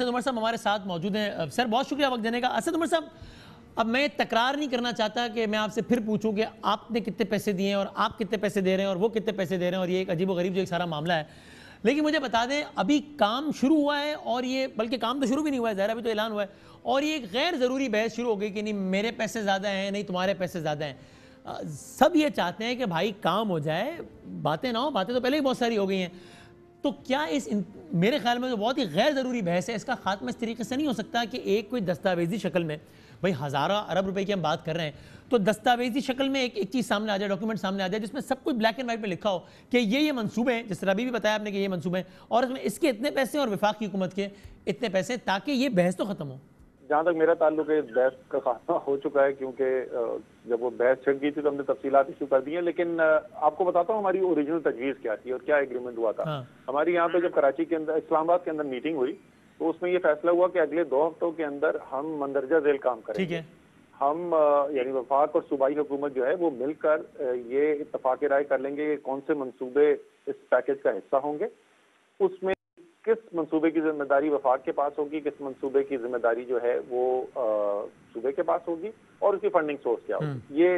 असद उमर साहब हमारे साथ मौजूद हैं। सर बहुत शुक्रिया वक्त देने का। असद उमर साहब, अब मैं तकरार नहीं करना चाहता कि मैं आपसे फिर पूछूं कि आपने कितने पैसे दिए हैं और आप कितने पैसे दे रहे हैं और वो कितने पैसे दे रहे हैं, और ये एक अजीब व गरीब जो एक सारा मामला है। लेकिन मुझे बता दें, अभी काम शुरू हुआ है, और ये बल्कि काम तो शुरू भी नहीं हुआ है, ज़ाहिर अभी तो ऐलान हुआ है, और ये एक गैर ज़रूरी बहस शुरू हो गई कि नहीं मेरे पैसे ज़्यादा हैं, नहीं तुम्हारे पैसे ज़्यादा हैं। सब ये चाहते हैं कि भाई काम हो जाए, बातें ना हो, बातें तो पहले ही बहुत सारी हो गई हैं। तो क्या मेरे ख्याल में जो बहुत ही गैर ज़रूरी बहस है, इसका खात्मा इस तरीके से नहीं हो सकता कि एक कोई दस्तावेजी शक्ल में, भाई हज़ारों अरब रुपए की हम बात कर रहे हैं, तो दस्तावेजी शक्ल में एक चीज़ सामने आ जाए, डॉक्यूमेंट सामने आ जाए जिसमें सब कुछ ब्लैक एंड वाइट में लिखा हो कि ये मंसूबे हैं, जिस तरह अभी भी बताया आपने कि ये मंसूबे हैं, और इसमें इसके इतने पैसे और वफाक की हुकूमत के इतने पैसे, ताकि ये बहस तो ख़त्म हो। जहाँ तक मेरा ताल्लुक है, इस बहस का खात्मा हो चुका है, क्योंकि जब वो बहस छिड़ गई थी तो हमने तफसीलात इशू कर दी हैं। लेकिन आपको बताता हूँ हमारी ओरिजिनल तजवीज़ क्या थी और क्या एग्रीमेंट हुआ था। हमारी यहाँ पे जब कराची के अंदर, इस्लामाबाद के अंदर मीटिंग हुई, तो उसमें ये फैसला हुआ कि अगले 2 हफ्तों के अंदर हम मंदरजा झेल काम करेंगे। ठीक है। हम यानी वफाक और सूबाई हुकूमत जो है वो मिलकर ये इत्तफाक राय कर लेंगे कि कौन से मंसूबे इस पैकेज का हिस्सा होंगे, उसमें किस मंसूबे की जिम्मेदारी वफाक के पास होगी, किस मंसूबे की जिम्मेदारी जो है वो सूबे के पास होगी, और उसकी फंडिंग सोर्स क्या होगी। ये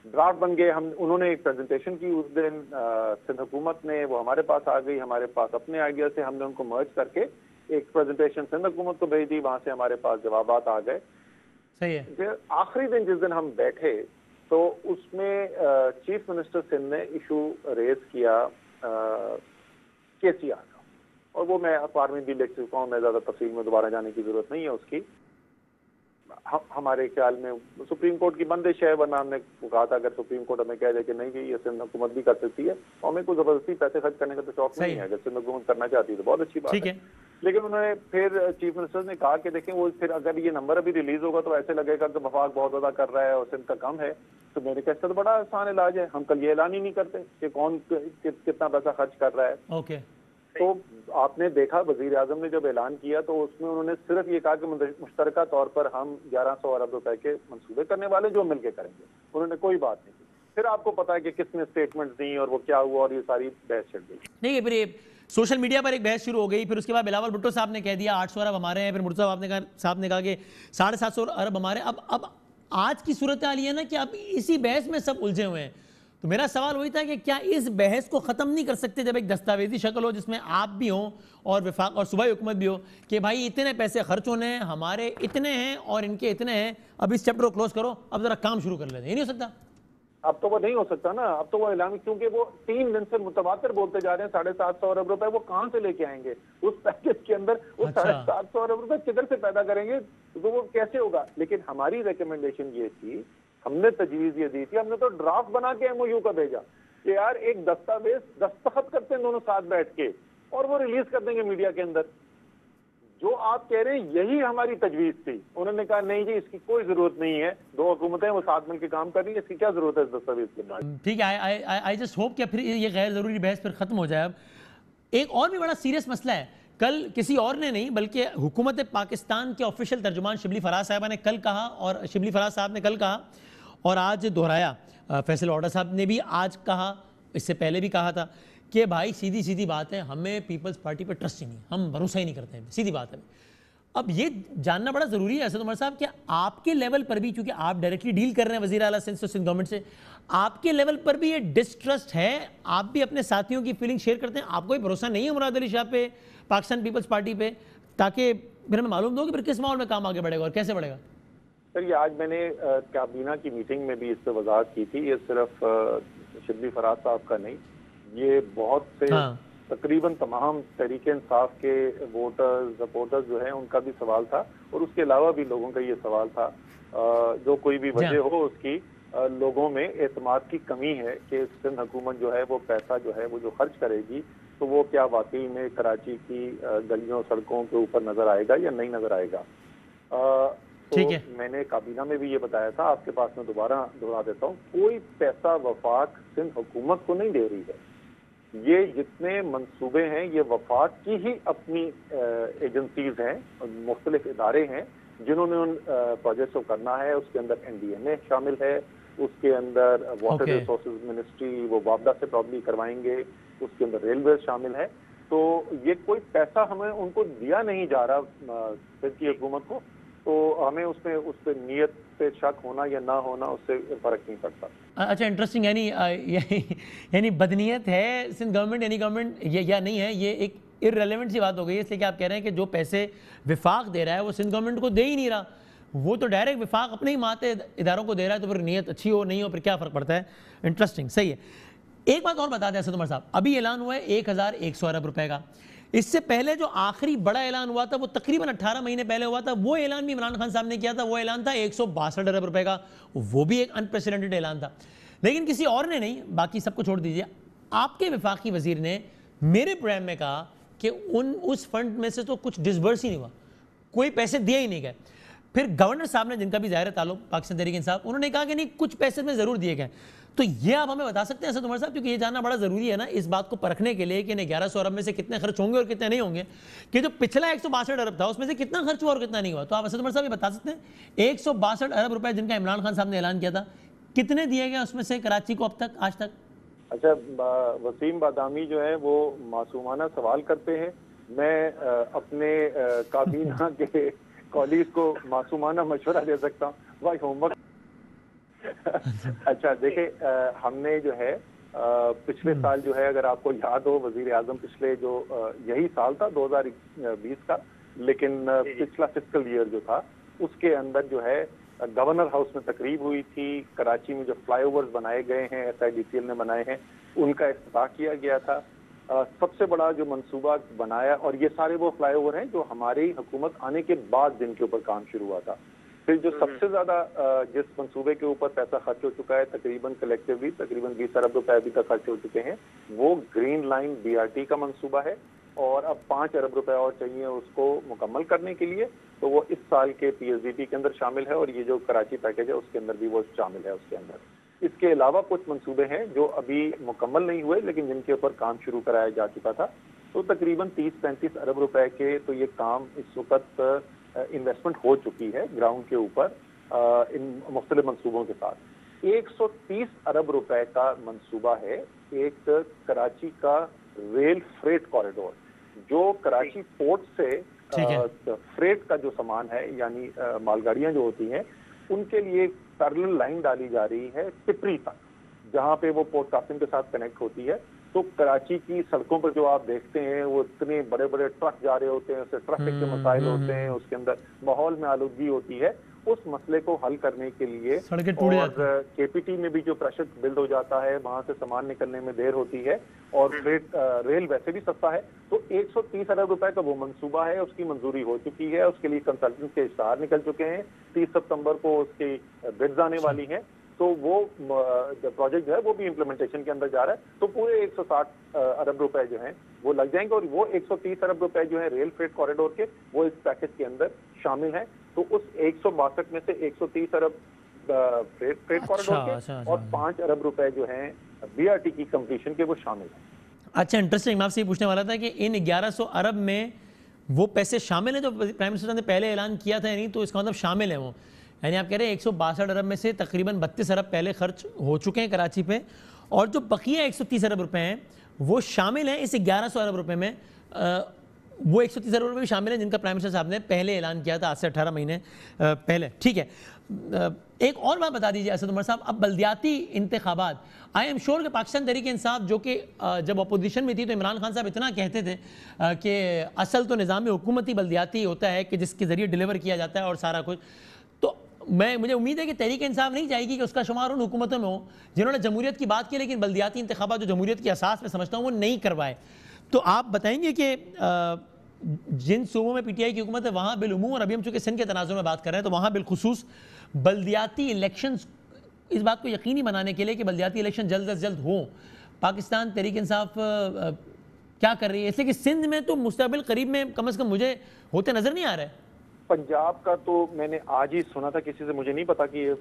ड्राफ्ट बन गए। उन्होंने एक प्रेजेंटेशन की उस दिन, सिंध हुकूमत ने, वो हमारे पास आ गई, हमारे पास अपने आइडिया से हमने उनको मर्ज करके एक प्रेजेंटेशन सिंध हुकूमत को भेज दी, वहां से हमारे पास जवाबात आ गए। सही है। आखिरी दिन जिस दिन हम बैठे तो उसमें चीफ मिनिस्टर सिंध ने इशू रेज किया केसीआर का, और वो मैं अखबार में भी लिख चुका हूँ, मैं ज्यादा तफसील में दोबारा जाने की जरूरत नहीं है उसकी। हमारे ख्याल में सुप्रीम कोर्ट की बंदिश है, वरना हमने कहा था अगर सुप्रीम कोर्ट हमें कह दे कि नहीं जी ये सिंध हुकूमत भी कर सकती है, और हमें कोई जबरदस्ती पैसे खर्च करने का तो शौक नहीं है, अगर सिंध हुकूमत करना चाहती है तो बहुत अच्छी बात है। लेकिन उन्होंने फिर चीफ मिनिस्टर ने कहा कि देखें वो फिर अगर ये नंबर अभी रिलीज होगा तो ऐसे लगेगा कि वफाक बहुत ज्यादा कर रहा है और सिंध का कम है। तो मैंने कहा इसका तो बड़ा आसान इलाज है, हम कल ये ऐलान ही नहीं करते कि कौन कितना पैसा खर्च कर रहा है। ओके। तो आपने देखा वजीर आजम ने जब ऐलान किया तो उसमें उन्होंने सिर्फ ये कहा कि मुश्तरका तौर पर हम 1100 अरब रुपए के मंसूबे करने वाले जो मिलके करेंगे। उन्होंने कोई बात नहीं की। फिर आपको पता है कि किसने स्टेटमेंट दी और वो क्या हुआ, और ये सारी बहस छिड़ गई। नहीं, फिर ये सोशल मीडिया पर एक बहस शुरू हो गई, फिर उसके बाद बिलावल भुट्टो साहब ने कह दिया 800 अरब हमारे हैं, फिर मुर्तज़ा साहब ने कहा कि 750 अरब हमारे। अब आज की सूरत हाल ये है ना कि अब इसी बहस में सब उलझे हुए हैं। तो मेरा सवाल वही था कि क्या इस बहस को ख़त्म नहीं कर सकते जब एक दस्तावेजी शक्ल हो जिसमें आप भी हों और वफाक और सूबाई हुकूमत भी हो कि भाई इतने पैसे खर्च होने हैं, हमारे इतने हैं और इनके इतने हैं, अब इस चैप्टर को क्लोज करो, अब जरा काम शुरू कर लेते हैं। ये नहीं हो सकता? अब तो वो नहीं हो सकता ना, अब तो वो ऐलान, क्योंकि वो 3 दिन से मुतवातिर बोलते जा रहे हैं 750 अरब रुपए वो कहाँ से लेके आएंगे उस पैकेज के अंदर, वो 750 अरब रुपए किधर से पैदा करेंगे, तो वो कैसे होगा। लेकिन हमारी रिकमेंडेशन ये थी, हमने तजवीज ये दी थी, हमने तो ड्राफ्ट बना के एमओयू का भेजा कि यार एक दस्तावेज दस्तखत करते हैं दोनों साथ बैठ के और वो रिलीज कर देंगे मीडिया के अंदर। जो आप कह रहे हैं यही हमारी तजवीज थी। उन्होंने कहा नहीं जी इसकी कोई जरूरत नहीं है, 2 हुकूमतें वो साथ मिलकर काम कर रही है, इसकी क्या जरूरत है इस दस्तावेज के बाद। ठीक है, आई जस्ट होप कि फिर ये गैर जरूरी बहस फिर खत्म हो जाए। अब एक और भी बड़ा सीरियस मसला है, कल किसी और ने नहीं बल्कि हुकूमत पाकिस्तान के ऑफिशियल तर्जुमान शिबली फराज साहबा ने कल कहा, और शिबली फराज साहब ने कल कहा और आज दोहराया, फैसल ऑर्डर साहब ने भी आज कहा, इससे पहले भी कहा था कि भाई सीधी सीधी बात है, हमें पीपल्स पार्टी पर ट्रस्ट ही नहीं, हम भरोसा ही नहीं करते हैं, सीधी बात है। अब ये जानना बड़ा ज़रूरी है असद उमर साहब कि आपके लेवल पर भी, क्योंकि आप डायरेक्टली डील कर रहे हैं वज़ीर आला सिंध गवर्नमेंट से, आपके लेवल पर भी ये डिस्ट्रस्ट है, आप भी अपने साथियों की फीलिंग शेयर करते हैं, आपको भी भरोसा नहीं है मुराद अली शाह पे, पाकिस्तान पीपल्स पार्टी पे, ताकि फिर हमें मालूम दो कि फिर किस माहौल में काम आगे बढ़ेगा और कैसे बढ़ेगा। सर ये आज मैंने काबीना की मीटिंग में भी इस पर वजाहत की थी, ये सिर्फ शिबली फराज साहब का नहीं, ये बहुत से तकरीबन तमाम तहरीक इंसाफ के वोटर्स सपोर्टर्स जो हैं उनका भी सवाल था, और उसके अलावा भी लोगों का ये सवाल था, जो कोई भी वजह हो उसकी, लोगों में एतमाद की कमी है कि सिंध हुकूमत जो है वो पैसा जो है वो जो खर्च करेगी तो वो क्या वाकई में कराची की गलियों सड़कों के ऊपर नजर आएगा या नहीं नजर आएगा। तो मैंने काबीना में भी ये बताया था, आपके पास मैं दोबारा दोहरा देता हूँ, कोई पैसा वफाक सिंध हुकूमत को नहीं दे रही है। ये जितने मंसूबे हैं ये वफाक की ही अपनी एजेंसीज हैं, मुख्तलिफ इदारे हैं जिन्होंने उन प्रोजेक्ट को करना है। उसके अंदर NDMA शामिल है, उसके अंदर वाटर रिसोर्सेज मिनिस्ट्री वो वापदा से प्रॉब्ली करवाएंगे, उसके अंदर रेलवे शामिल है। तो ये कोई पैसा हमें उनको दिया नहीं जा रहा सिंध की हुकूमत को, तो हमें उसमें उस पर नीयत पे शक होना या ना होना उससे फर्क नहीं पड़ता। अच्छा, इंटरेस्टिंग। यानी बदनीयत है सिंध गवर्नमेंट, यानी गवर्नमेंट ये या नहीं है, ये एक इररेलेवेंट सी बात हो गई है। इसलिए कि आप कह रहे हैं कि जो पैसे विफाक दे रहा है वो सिंध गवर्नमेंट को दे ही नहीं रहा, वो तो डायरेक्ट विफाक अपने ही माते इदारों को दे रहा है, तो फिर नीयत अच्छी हो नहीं हो फिर क्या फ़र्क पड़ता है। इंटरेस्टिंग, सही है। एक बात और बता दें असद उमर साहब, अभी ऐलान हुआ है 1100 अरब रुपए का। इससे पहले जो आखिरी बड़ा ऐलान हुआ था वो तकरीबन 18 महीने पहले हुआ था, वो ऐलान भी इमरान खान साहब ने किया था, वो ऐलान था 162 अरब रुपए का, वो भी एक अनप्रेसिडेंटेड ऐलान था। लेकिन किसी और ने नहीं, बाकी सबको छोड़ दीजिए, आपके वफाकी वजीर ने मेरे प्रोग्राम में कहा कि उस फंड में से तो कुछ डिसबर्स ही नहीं हुआ, कोई पैसे दिए ही नहीं गए। फिर गवर्नर साहब ने, जिनका भी ज़ाहिर ताल्लुक पाकिस्तान तहरीक इंसाफ, उन्होंने कहा कि नहीं कुछ पैसे में ज़रूर दिए गए। तो ये आप हमें बता सकते हैं असद उमर साहब, क्योंकि ये जानना बड़ा ज़रूरी है ना इस बात को परखने के लिए कि 1100 अरब में से कितने खर्च होंगे और कितने नहीं होंगे, कि जो पिछला 162 अरब था उसमें से कितना खर्च हुआ और कितना नहीं हुआ। तो आप असद उमर साहब ये बता सकते हैं 162 अरब रुपए जिनका इमरान खान साहब ने ऐलान किया था, कितने दिए गए उसमें से कराची को अब तक, आज तक? अच्छा, वसीम बादामी जो है वो मासूमाना सवाल करते हैं, मैं अपने काबीना के कॉलीग को मासूमाना मशवरा दे सकता हूँ भाई, होमवर्क। अच्छा देखिए, हमने जो है पिछले साल जो है, अगर आपको याद हो, वजीर आजम पिछले जो यही साल था 2020 का, लेकिन पिछला फिस्कल ईयर जो था उसके अंदर जो है गवर्नर हाउस में तकरीब हुई थी। कराची में जो फ्लाईओवर्स बनाए गए हैं, SIDCL ने बनाए हैं, उनका इफ्तिताह किया गया था। सबसे बड़ा जो मंसूबा बनाया, और ये सारे वो फ्लाईओवर हैं जो हमारी हुकूमत आने के बाद जिनके ऊपर काम शुरू हुआ था। फिर जो सबसे ज्यादा जिस मंसूबे के ऊपर पैसा खर्च हो चुका है, तकरीबन कलेक्टिवली तकरीबन 20 अरब रुपए अभी तक खर्च हो चुके हैं, वो ग्रीन लाइन BRT का मंसूबा है, और अब 5 अरब रुपए और चाहिए उसको मुकम्मल करने के लिए, तो वो इस साल के PSDP के अंदर शामिल है, और ये जो कराची पैकेज है उसके अंदर भी वो शामिल है उसके अंदर। इसके अलावा कुछ मंसूबे हैं जो अभी मुकम्मल नहीं हुए लेकिन जिनके ऊपर काम शुरू कराया जा चुका था, तो तकरीबन 30-35 अरब रुपए के तो ये काम इस वक्त इन्वेस्टमेंट हो चुकी है ग्राउंड के ऊपर इन मुख्तलिफ मंसूबों के साथ। 130 अरब रुपए का मंसूबा है एक कराची का रेल फ्रेट कॉरिडोर, जो कराची पोर्ट से फ्रेट का जो सामान है, यानी मालगाड़ियां जो होती हैं, उनके लिए पैरेलल लाइन डाली जा रही है पिपरी तक, जहां पे वो पोर्ट कासिम के साथ कनेक्ट होती है। तो कराची की सड़कों पर जो आप देखते हैं वो इतने बड़े बड़े ट्रक जा रहे होते हैं, उससे ट्रैफिक के मसाइल होते हैं, उसके अंदर माहौल में आलूदगी होती है। उस मसले को हल करने के लिए और KPT में भी जो प्रेशर बिल्ड हो जाता है, वहां से सामान निकलने में देर होती है, और रेल वैसे भी सस्ता है, तो 130 अरब रुपए का वो मंसूबा है, उसकी मंजूरी हो चुकी है, उसके लिए कंसल्टेंट के इश्तहार निकल चुके हैं, 30 सितंबर को उसकी बिड्स आने वाली हैं, तो वो प्रोजेक्ट जो है वो भी इम्प्लीमेंटेशन के अंदर जा रहा है। तो पूरे 160 अरब रुपए जो हैं वो लग जाएंगे, और वो 130 अरब रुपए जो है रेल फ्रेट कॉरिडोर के, वो इस पैकेज के अंदर शामिल है। तो उस 162 में से 130 अरब फ्रेट कॉरिडोर के और 5 अरब रुपए जो हैं BRT की कंप्लीशन के, वो शामिल है। अच्छा, इंटरेस्टिंग। मैं आपसे ये पूछने वाला था कि इन 1100 अरब में वो पैसे शामिल हैं जो प्राइम मिनिस्टर ने पहले ऐलान किया था, नहीं तो इसका मतलब शामिल है वो, यानी आप कह रहे हैं 162 अरब में से तकरीबन 32 अरब पहले खर्च हो चुके हैं कराची पे, और जो बकिया 130 अरब रुपए हैं वो शामिल हैं इस 1100 अरब रुपए में। वो 130 अरब रुपए भी शामिल हैं जिनका प्राइम मिनिस्टर साहब ने पहले ऐलान किया था, आज से 18 महीने पहले। ठीक है, एक और बात बता दीजिए असद उमर साहब, अब बल्दियाती इंतखाबात, आई एम श्योर कि पाकिस्तान तहरीक इंसाफ जो कि जब अपोजिशन में थी तो इमरान खान साहब इतना कहते थे कि असल तो निज़ाम हुकूमती बल्दियाती होता है कि जिसके ज़रिए डिलीवर किया जाता है और सारा कुछ। तो मुझे उम्मीद है कि तहरीक इंसाफ नहीं चाहेगी कि उसका शुमार उन हुकूमतों में हो जिन्होंने जमहूरियत की बात की लेकिन बल्दियाती इंतखाबात जो जमहूरियत की असास में समझता हूँ वो नहीं करवाए। तो आप बताएंगे कि जिन सूबों में PTI की हुकूमत है वहाँ बिलउमूम, और अभी हम चूँकि सिंध के तनाज़ुर में बात कर रहे हैं, तो वहाँ बिलखुसूस बल्दियाती इलेक्शंस, इस बात को यकीनी बनाने के लिए कि बल्दियाती इलेक्शन जल्द अज जल्द हों, पाकिस्तान तहरीक इंसाफ क्या कर रही है? इसलिए कि सिंध में तो मुस्तक़बिल करीब में कम से कम मुझे होते नज़र नहीं आ रहा है। पंजाब का तो मैंने आज ही सुना था किसी से, मुझे नहीं पता कि ये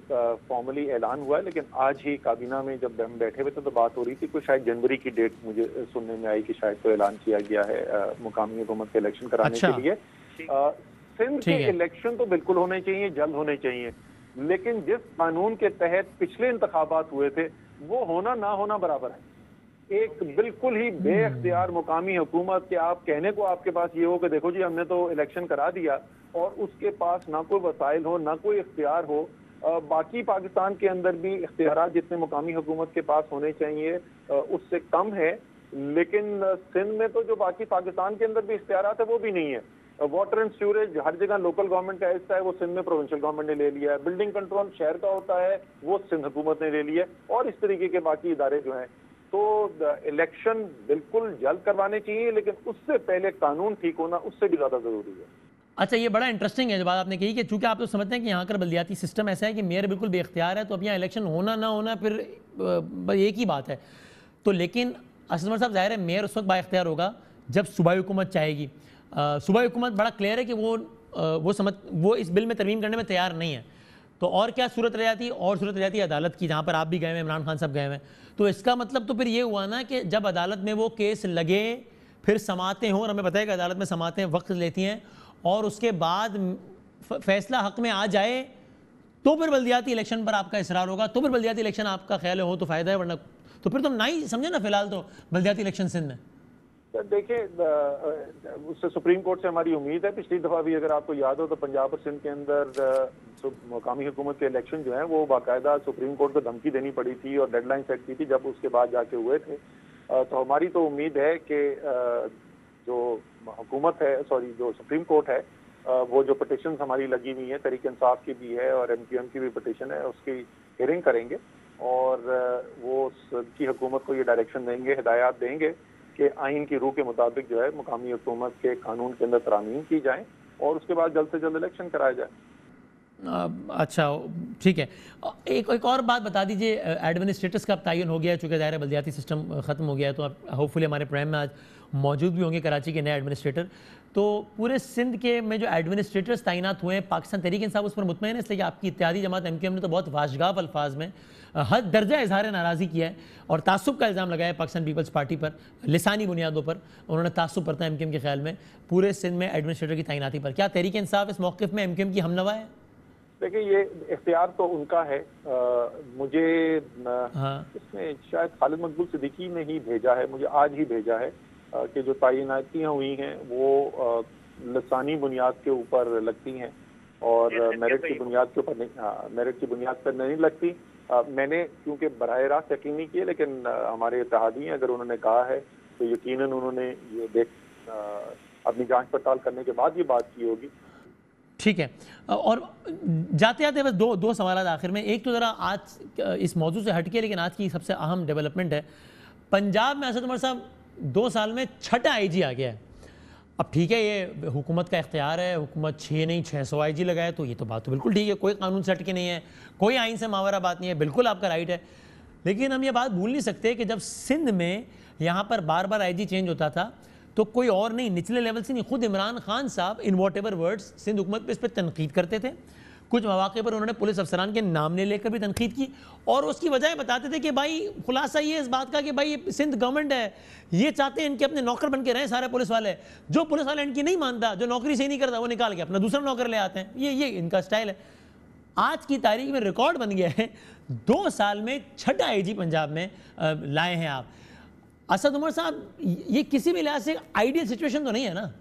फॉर्मली ऐलान हुआ है, लेकिन आज ही काबीना में जब हम बैठे हुए थे तो बात हो रही थी, कोई शायद जनवरी की डेट मुझे सुनने में आई कि शायद तो ऐलान किया गया है मुकामी हुकूमत के इलेक्शन कराने के लिए। सिंध के इलेक्शन तो बिल्कुल होने चाहिए, जल्द होने चाहिए, लेकिन जिस कानून के तहत पिछले इंतखाबात हुए थे वो होना ना होना बराबर है। एक बिल्कुल ही बेइख्तियार मुकामी हुकूमत के आप कहने को आपके पास ये हो कि देखो जी हमने तो इलेक्शन करा दिया, और उसके पास ना कोई वसाइल हो ना कोई इख्तियार हो। बाकी पाकिस्तान के अंदर भी इख्तियार जितने मुकामी हुकूमत के पास होने चाहिए उससे कम है, लेकिन सिंध में तो जो बाकी पाकिस्तान के अंदर भी इख्तियार है वो भी नहीं है। वाटर एंड सीवरेज हर जगह लोकल गवर्नमेंट का हिस्सा है, वो सिंध में प्रोविंशियल गवर्नमेंट ने ले लिया है। बिल्डिंग कंट्रोल शहर का होता है, वो सिंध हुकूमत ने ले लिया है, और इस तरीके के बाकी इदारे जो हैं। तो इलेक्शन बिल्कुल जल्द करवाने चाहिए, लेकिन उससे पहले कानून ठीक होना उससे भी ज्यादा जरूरी है। अच्छा, ये बड़ा इंटरेस्टिंग है जो बात आपने कही कि चूंकि आप तो समझते हैं कि यहाँ का बल्दियाती सिस्टम ऐसा है कि मेयर बिल्कुल बेख्तियार है, तो अब यहाँ इलेक्शन होना ना होना फिर एक ही बात है। तो लेकिन असद उमर साहब, जाहिर है मेयर उस वक्त बाख्तियार होगा जब सूबाई हुकूमत चाहेगी। सूबाई हुकूमत बड़ा क्लियर है कि वो इस बिल में तरमीम करने में तैयार नहीं है। तो और क्या सूरत रह जाती है? और सूरत रह जाती है अदालत की, जहाँ पर आप भी गए हैं, इमरान खान साहब गए हैं। तो इसका मतलब तो फिर ये हुआ ना कि जब अदालत में वो केस लगे, फिर समातें हों, और हमें पता है कि अदालत में समातें वक्त लेती हैं, और उसके बाद फैसला हक में आ जाए तो फिर बल्दियाती इलेक्शन पर आपका इसरार होगा, तो फिर बल्दियाती इलेक्शन आपका ख्याल हो तो फ़ायदा है, वरना तो फिर तुम ना ही समझे ना फिलहाल तो बल्दियाती इलेक्शन सिंध में। देखिए, उससे सुप्रीम कोर्ट से हमारी उम्मीद है। पिछली दफा भी अगर आपको याद हो तो पंजाब और सिंध के अंदर मकामी हुकूमत के इलेक्शन जो है वो बाकायदा सुप्रीम कोर्ट को धमकी देनी पड़ी थी और डेडलाइन सेट की थी, जब उसके बाद जाके हुए थे। तो हमारी तो उम्मीद है कि जो हुकूमत है, जो सुप्रीम कोर्ट है, वो जो पिटिशन हमारी लगी हुई है, तहरीक इंसाफ की भी है और MQM की भी पिटिशन है, उसकी हियरिंग करेंगे, और वो की हुकूमत को ये डायरेक्शन देंगे, हिदायत देंगे कि आइन की रूह के मुताबिक जो है मुकामी हुकूमत के कानून के अंदर तरामीम की जाए, और उसके बाद जल्द से जल्द इलेक्शन कराया जाए। अच्छा, ठीक है। एक और बात बता दीजिए, एडमिनिस्ट्रेटर्स का अब तयन हो गया है, चूँकि ज़ाहिर है बल्दियाती सिस्टम ख़त्म हो गया है, तो आप होपफुली हमारे प्रोग्राम में आज मौजूद भी होंगे कराची के नए एडमिनिस्ट्रेटर। तो पूरे सिंध के में जो एडमिनिस्ट्रेटर्स तैनात हुए हैं, पाकिस्तान तहरीक इंसाफ उस पर मुतमईन है, इसलिए कि आपकी इत्तेहादी जमात MQM ने तो बहुत वाशगाफ अल्फाज में हद दर्जा इजहार नाराज़ी किया है और तासुब का इल्ज़ाम लगाया है पाकिस्तान पीपल्स पार्टी पर, लिसानी बुनियादों पर उन्होंने तासुब बरता MQM के ख्याल में पूरे सिंध में एडमिनिस्ट्रेटर की तैनाती पर। क्या तहरीक इंसाफ इस मौक़िफ़ में MQM की हमनवा है? देखिए, ये इख्तियार तो उनका है। मुझे इसमें शायद खालिद मकबूल सिद्दीकी ने ही भेजा है, मुझे आज ही भेजा है कि जो तैनातियाँ हुई हैं वो लसानी बुनियाद के ऊपर लगती हैं और मेरिट की बुनियाद के ऊपर नहीं, मेरिट की बुनियाद पर नहीं लगती। मैंने क्योंकि बराह रास्त यकीन नहीं किया, लेकिन हमारे इत्तेहादी अगर उन्होंने कहा है तो यकीनन उन्होंने ये अपनी जांच पड़ताल करने के बाद ये बात की होगी। ठीक है। और जाते जाते बस दो सवाल आखिर में। एक तो ज़रा आज इस मौजू से हटके, लेकिन आज की सबसे अहम डेवलपमेंट है, पंजाब में असद उमर साहब 2 साल में 6ठा IG आ गया है। अब ठीक है, ये हुकूमत का इख्तियार है, हुकूमत 6 नहीं 600 IG लगाए, तो ये तो बात तो बिल्कुल ठीक है, कोई कानून से हटके नहीं है, कोई आइन से मावरा बात नहीं है, बिल्कुल आपका राइट है। लेकिन हम ये बात भूल नहीं सकते कि जब सिंध में यहाँ पर बार बार IG चेंज होता था तो कोई और नहीं, निचले लेवल से नहीं, खुद इमरान खान साहब in whatever words Sindh हुकूमत पर इस पर तनकीद करते थे। कुछ मौके पर उन्होंने पुलिस अफसरान के नाम ने लेकर भी तनकीद की, और उसकी वजह बताते थे कि भाई खुलासा ये इस बात का कि भाई सिंध गवर्नमेंट है, ये चाहते हैं इनके अपने नौकर बन के रहें सारे पुलिस वाले, जो पुलिस वाला इनकी नहीं मानता, जो नौकरी सही नहीं करता, वो निकाल के अपना दूसरा नौकर ले आते हैं। ये इनका स्टाइल है। आज की तारीख में रिकॉर्ड बन गया है, 2 साल में 6ठा IG पंजाब में लाए हैं आप। असद उमर साहब, ये किसी भी लिहाज से आइडियल सिचुएशन तो नहीं है ना?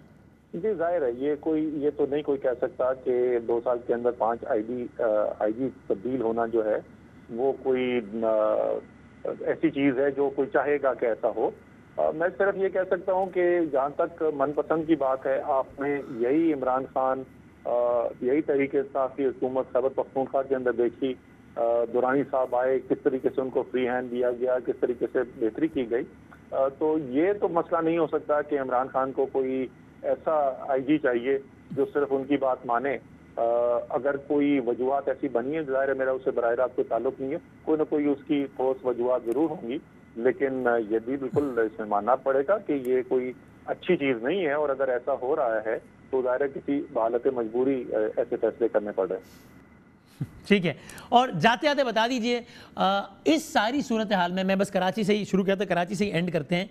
जी, जाहिर है ये तो नहीं कोई कह सकता कि 2 साल के अंदर 5 IG तब्दील होना जो है वो कोई ऐसी चीज़ है जो कोई चाहेगा कि ऐसा हो। मैं सिर्फ ये कह सकता हूँ कि जहाँ तक मनपसंद की बात है, आपने यही इमरान खान, यही तरीके इंसाफ की हुकूमत खैबर पख्तूनख्वा के अंदर देखी। दुरानी साहब आए, किस तरीके से उनको फ्री हैंड दिया गया, किस तरीके से बेहतरी की गई। तो ये तो मसला नहीं हो सकता कि इमरान खान को कोई ऐसा IG चाहिए जो सिर्फ उनकी बात माने। अगर कोई वजूहत ऐसी बनी है, ज़ाहिर है मेरा उससे बराह रास्त कोई ताल्लुक नहीं है, कोई ना कोई उसकी ठोस वजूहत जरूर होंगी, लेकिन ये भी बिल्कुल इसमें मानना पड़ेगा कि ये कोई अच्छी चीज़ नहीं है, और अगर ऐसा हो रहा है तो ज़ाहिर है किसी हालत मजबूरी ऐसे फैसले करने पड़ रहे हैं। ठीक है। और जाते जाते बता दीजिए, इस सारी सूरत हाल में मैं बस कराची से ही शुरू किया था, कराची से ही एंड करते हैं।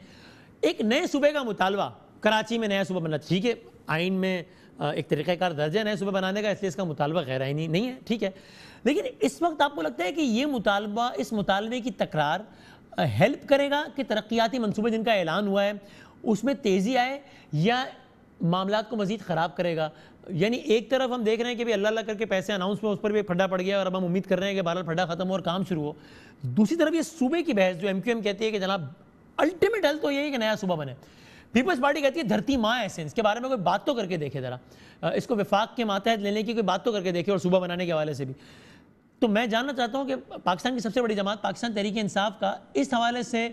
एक नए सूबे का मुतालबा, कराची में नया सूबा बनना, ठीक है, आइन में एक तरीक़ाकार दर्ज है नए सूबे बनाने का, इसलिए इसका मुतालबा गैर आइनी नहीं है, ठीक है। लेकिन इस वक्त आपको लगता है कि ये मुतालबा, इस मुतालबे की तकरार हेल्प करेगा कि तरक्याती मंसूबे जिनका ऐलान हुआ है उसमें तेज़ी आए, या मामलात को मज़ीद ख़राब करेगा? यानी एक तरफ हम देख रहे हैं कि भाई अल्लाह अल्लाह करके पैसे अनाउंस में उस पर भी फड्डा पड़ गया और अब हम उम्मीद कर रहे हैं कि बहरहाल फड्डा ख़त्म हो और काम शुरू हो। दूसरी तरफ ये सूबे की बहस जो MQM कहती है कि जनाब अल्टीमेट हल तो यही है कि नया सूबा बने। पीपल्स पार्टी कहती है धरती माँ ऐसे, इसके बारे में कोई बात तो करके देखे ज़रा, इसको विफाक के मातहत लेने की कोई बात तो करके देखे और सूबा बनाने के हवाले से भी। तो मैं जानना चाहता हूँ कि पाकिस्तान की सबसे बड़ी जमात पाकिस्तान तहरीक इंसाफ का इस हवाले से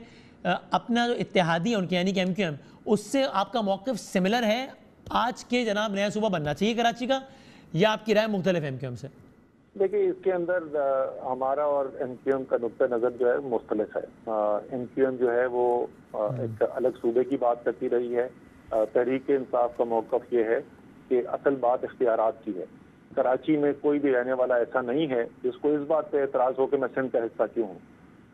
अपना जो इत्तेहादी है उनके यानी कि MQM, उससे आपका मौक़िफ़ सिमिलर है आज के जनाब नया सूबा बनना चाहिए कराची का, या आपकी राय मुख्तलिफ है MQM से? देखिए, इसके अंदर हमारा और MQM का नुक्ता नज़र जो है मुख्तलिफ है। MQM जो है वो एक अलग सूबे की बात करती रही है। तहरीक इंसाफ का मौक़िफ़ ये है कि असल बात इख्तियारात की है। कराची में कोई भी रहने वाला ऐसा नहीं है जिसको इस बात पे एतराज़ हो कि मैं सिंध का हिस्सा क्यों हूँ।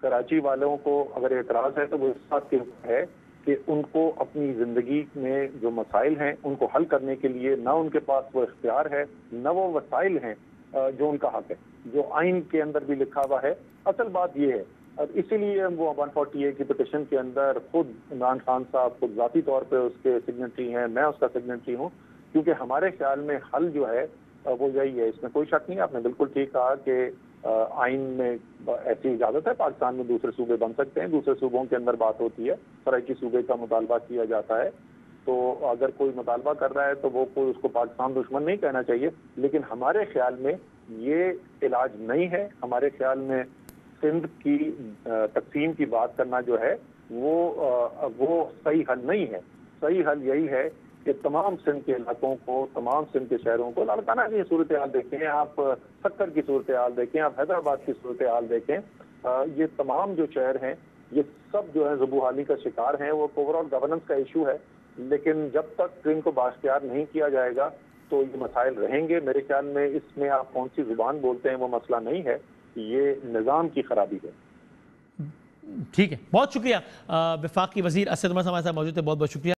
कराची वालों को अगर एतराज़ है तो वो इस बात के है कि उनको अपनी ज़िंदगी में जो मसाइल हैं उनको हल करने के लिए ना उनके पास वो इख्तियार है, ना वो वसाइल हैं जो उनका हक है, जो आइन के अंदर भी लिखा हुआ है। असल बात ये है, और इसीलिए वो 140A की पिटिशन के अंदर खुद इमरान खान साहब खुद ज़ाती तौर पे उसके सिग्नेटरी हैं, मैं उसका सिग्नेटरी हूँ, क्योंकि हमारे ख्याल में हल जो है वो यही है। इसमें कोई शक नहीं। आपने बिल्कुल ठीक कहा कि आइन में ऐसी इजाज़त है, पाकिस्तान में दूसरे सूबे बन सकते हैं, दूसरे सूबों के अंदर बात होती है, सराइकी सूबे का मुतालबा किया जाता है। तो अगर कोई मुतालबा कर रहा है तो वो कोई उसको पाकिस्तान दुश्मन नहीं कहना चाहिए, लेकिन हमारे ख्याल में ये इलाज नहीं है। हमारे ख्याल में सिंध की तकसीम की बात करना जो है वो सही हल नहीं है। सही हल यही है कि तमाम सिंध के इलाकों को, तमाम सिंध के शहरों को, लालकाना की सूरत हाल देखें आप, सक्कर की सूरत हाल देखें आप, हैदराबाद की सूरत हाल देखें, ये तमाम जो शहर हैं ये सब जो है ज़ुबूहाली का शिकार हैं। वो ओवरऑल गवर्नेंस का इशू है, लेकिन जब तक इनको बाख्तियार नहीं किया जाएगा तो ये मसाइल रहेंगे। मेरे ख्याल में इसमें आप कौन सी जुबान बोलते हैं वो मसला नहीं है, ये निज़ाम की खराबी है। ठीक है, बहुत शुक्रिया। वफाकी वज़ीर असद उमर साहब हमारे साथ मौजूद थे, बहुत बहुत शुक्रिया।